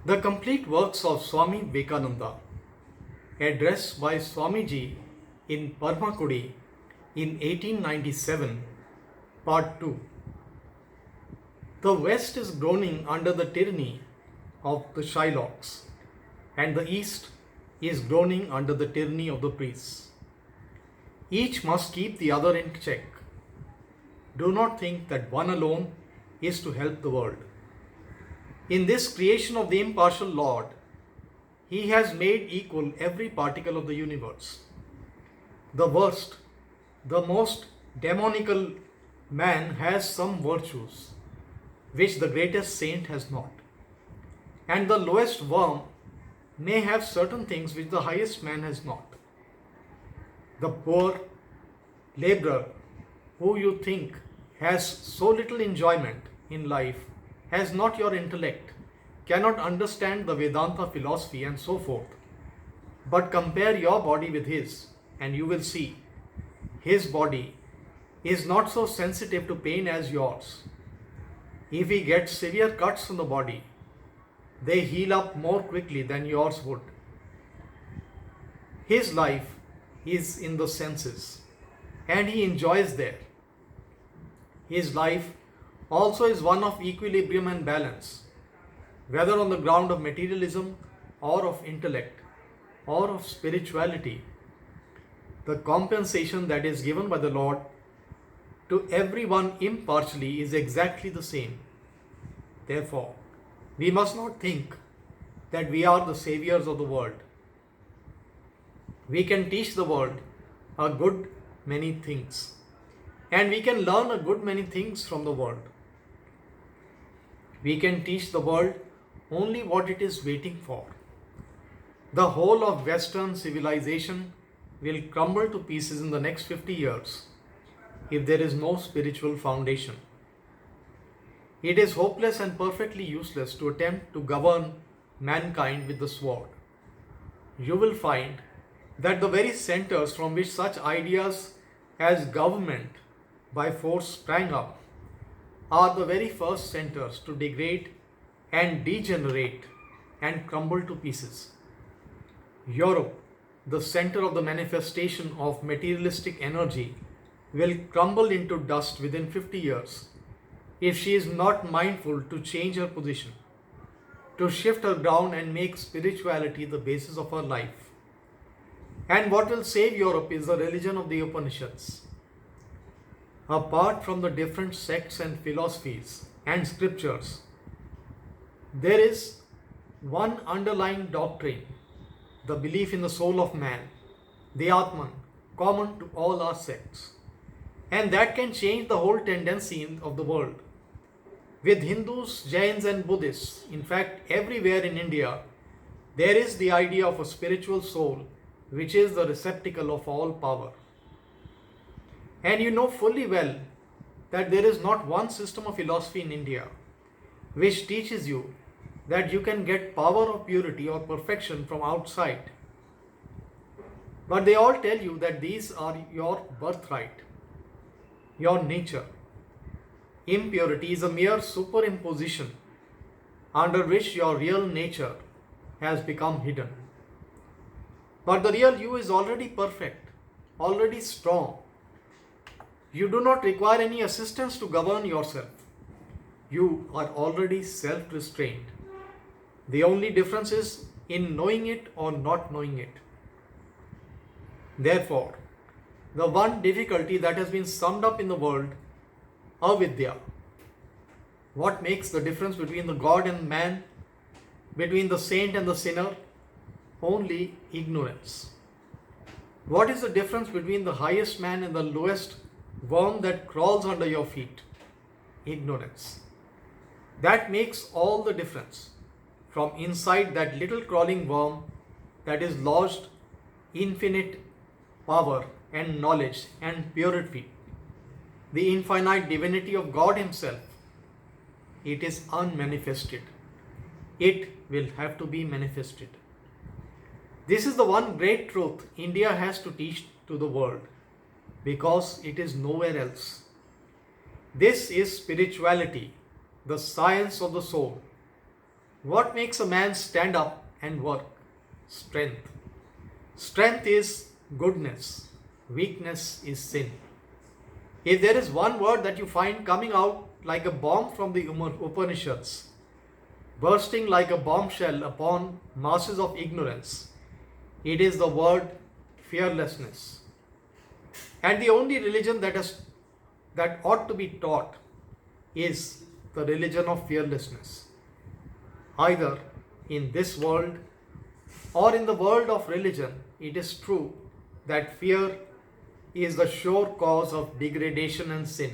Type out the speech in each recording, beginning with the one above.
The complete works of Swami Vivekananda, addressed by Swamiji in Parmakudi in 1897, Part 2. The West is groaning under the tyranny of the Shylocks, and the East is groaning under the tyranny of the priests. Each must keep the other in check. Do not think that one alone is to help the world. In this creation of the impartial Lord, He has made equal every particle of the universe. The worst, the most demonical man has some virtues which the greatest saint has not. And the lowest worm may have certain things which the highest man has not. The poor laborer who you think has so little enjoyment in life has not your intellect, cannot understand the Vedanta philosophy and so forth. But compare your body with his and you will see his body is not so sensitive to pain as yours. If he gets severe cuts on the body, they heal up more quickly than yours would. His life is in the senses and he enjoys there. His life also is one of equilibrium and balance, whether on the ground of materialism or of intellect or of spirituality. The compensation that is given by the Lord to everyone impartially is exactly the same. Therefore, we must not think that we are the saviors of the world. We can teach the world a good many things, and we can learn a good many things from the world. We can teach the world only what it is waiting for. The whole of Western civilization will crumble to pieces in the next 50 years if there is no spiritual foundation. It is hopeless and perfectly useless to attempt to govern mankind with the sword. You will find that the very centers from which such ideas as government by force sprang up are the very first centers to degrade and degenerate and crumble to pieces. Europe, the center of the manifestation of materialistic energy, will crumble into dust within 50 years if she is not mindful to change her position, to shift her ground and make spirituality the basis of her life. And what will save Europe is the religion of the Upanishads. Apart from the different sects and philosophies and scriptures, there is one underlying doctrine, the belief in the soul of man, the Atman, common to all our sects. And that can change the whole tendency of the world. With Hindus, Jains and Buddhists, in fact everywhere in India, there is the idea of a spiritual soul which is the receptacle of all power. And you know fully well that there is not one system of philosophy in India which teaches you that you can get power of purity or perfection from outside. But they all tell you that these are your birthright, your nature. Impurity is a mere superimposition under which your real nature has become hidden. But the real you is already perfect, already strong. You do not require any assistance to govern yourself. You are already self-restrained. The only difference is in knowing it or not knowing it. Therefore, the one difficulty that has been summed up in the world, avidya. What makes the difference between the God and man, between the saint and the sinner? Only ignorance. What is the difference between the highest man and the lowest worm that crawls under your feet? Ignorance. That makes all the difference. From inside that little crawling worm that is lodged infinite power and knowledge and purity, the infinite divinity of God Himself. It is unmanifested. It will have to be manifested. This is the one great truth India has to teach to the world because it is nowhere else. This is spirituality, the science of the soul. What makes a man stand up and work? Strength. Strength is goodness. Weakness is sin. If there is one word that you find coming out like a bomb from the Upanishads, bursting like a bombshell upon masses of ignorance, it is the word fearlessness. And the only religion that ought to be taught is the religion of fearlessness. Either in this world or in the world of religion, it is true that fear is the sure cause of degradation and sin.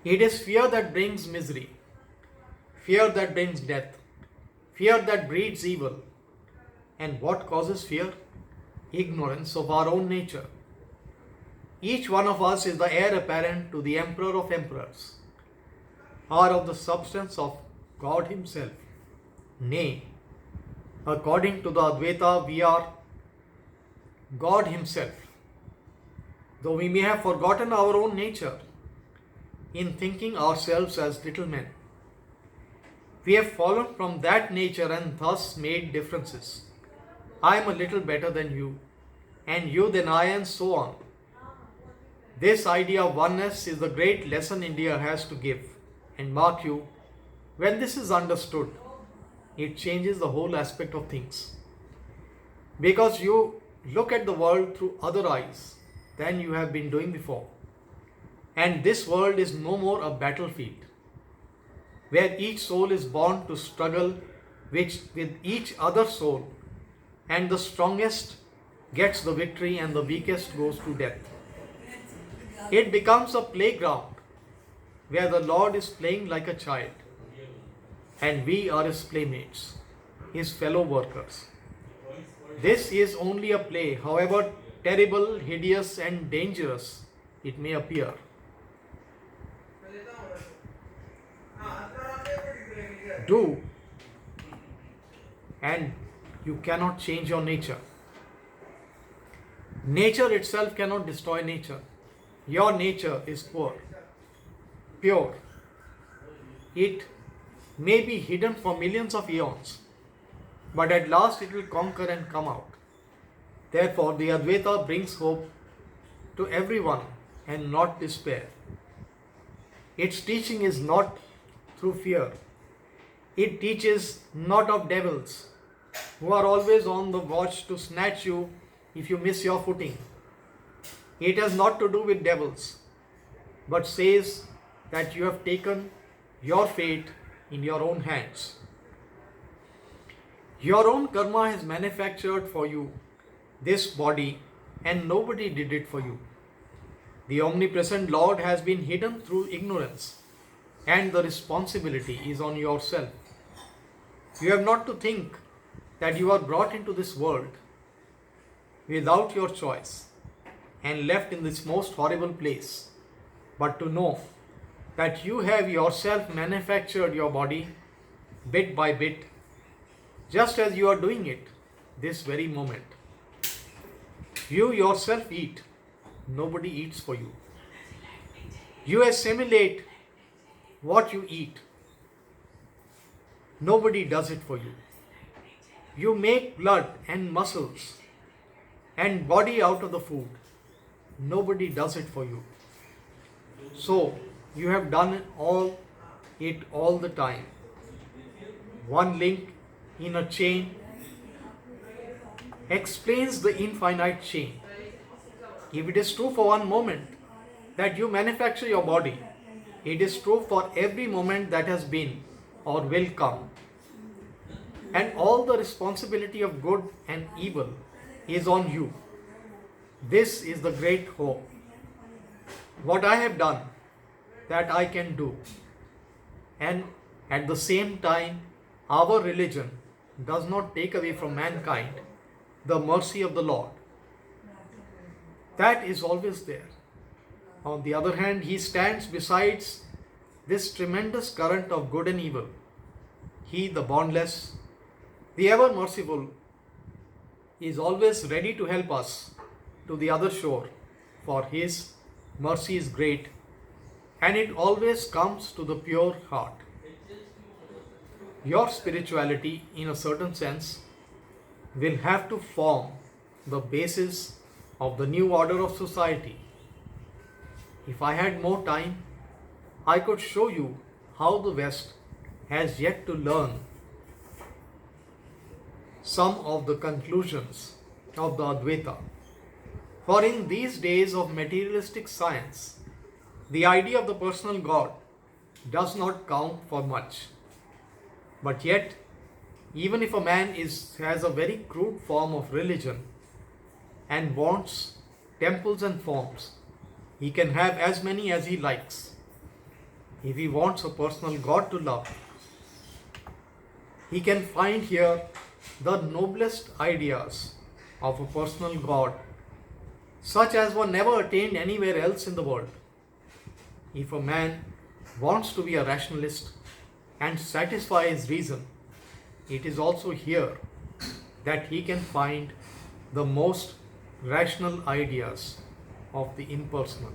It is fear that brings misery, fear that brings death, fear that breeds evil. And what causes fear? Ignorance of our own nature. Each one of us is the heir apparent to the Emperor of Emperors, or of the substance of God Himself. Nay, according to the Advaita, we are God Himself. Though we may have forgotten our own nature in thinking ourselves as little men, we have fallen from that nature and thus made differences. I am a little better than you, and you than I, and so on. This idea of oneness is the great lesson India has to give. And mark you, when this is understood, it changes the whole aspect of things. Because you look at the world through other eyes than you have been doing before. And this world is no more a battlefield where each soul is born to struggle with each other soul, and the strongest gets the victory and the weakest goes to death. It becomes a playground where the Lord is playing like a child and we are His playmates, His fellow workers. This is only a play, however terrible, hideous and dangerous it may appear. Do, and you cannot change your nature. Nature itself cannot destroy nature. Your nature is poor, pure. It may be hidden for millions of eons, but at last it will conquer and come out. Therefore, the Advaita brings hope to everyone and not despair. Its teaching is not through fear. It teaches not of devils who are always on the watch to snatch you if you miss your footing. It has not to do with devils, but says that you have taken your fate in your own hands. Your own karma has manufactured for you this body, and nobody did it for you. The omnipresent Lord has been hidden through ignorance, and the responsibility is on yourself. You have not to think that you are brought into this world without your choice and left in this most horrible place, but to know that you have yourself manufactured your body bit by bit, just as you are doing it this very moment. You yourself eat, nobody eats for you. You assimilate what you eat, nobody does it for you. You make blood and muscles and body out of the food, nobody does it for you. So you have done it all the time. One link in a chain explains the infinite chain. If it is true for one moment that you manufacture your body, it is true for every moment that has been or will come. And all the responsibility of good and evil is on you. This is the great hope. What I have done, that I can do. And at the same time, our religion does not take away from mankind the mercy of the Lord. That is always there. On the other hand, He stands beside this tremendous current of good and evil. He, the boundless, the ever merciful, is always ready to help us to the other shore, for His mercy is great and it always comes to the pure heart. Your spirituality, in a certain sense, will have to form the basis of the new order of society. If I had more time, I could show you how the West has yet to learn some of the conclusions of the Advaita. For in these days of materialistic science, the idea of the personal God does not count for much. But yet, even if a man has a very crude form of religion and wants temples and forms, he can have as many as he likes. If he wants a personal God to love, he can find here the noblest ideas of a personal God, such as were never attained anywhere else in the world. If a man wants to be a rationalist and satisfy his reason, it is also here that he can find the most rational ideas of the impersonal.